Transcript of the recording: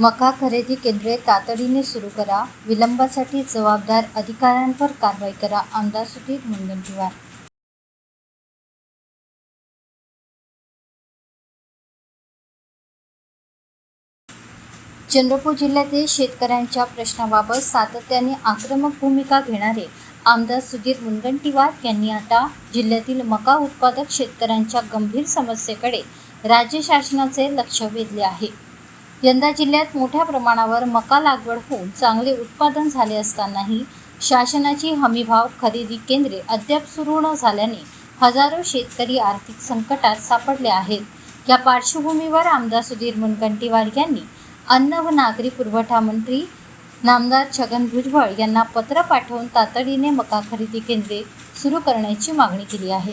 मका खरेदी केंद्रे तातडीने सुरू करा, विलंबासाठी जबाबदार अधिकाऱ्यांवर कारवाई करा. आमदार सुधीर मुनगंटीवार. चंद्रपूर जिल्ह्यातील शेतकऱ्यांच्या प्रश्नाबाबत सातत्याने आक्रमक भूमिका घेणारे आमदार सुधीर मुनगंटीवार यांनी आता जिल्ह्यातील मका उत्पादक शेतकऱ्यांच्या गंभीर समस्येकडे राज्य शासनाचे लक्ष वेधले आहे. यंदा जिल्ह्यात मोठ्या प्रमाणावर मका लागवड होऊन चांगले उत्पादन झाले असतानाही शासनाची हमीभाव खरेदी केंद्रे अद्याप सुरू न झाल्याने हजारो शेतकरी आर्थिक संकटात सापडले आहेत. या पार्श्वभूमीवर आमदार सुधीर मुनगंटीवार यांनी अन्न व नागरी पुरवठा मंत्री नामदार छगन भुजबळ यांना पत्र पाठवून तातडीने मका खरेदी केंद्रे सुरू करण्याची मागणी केली आहे.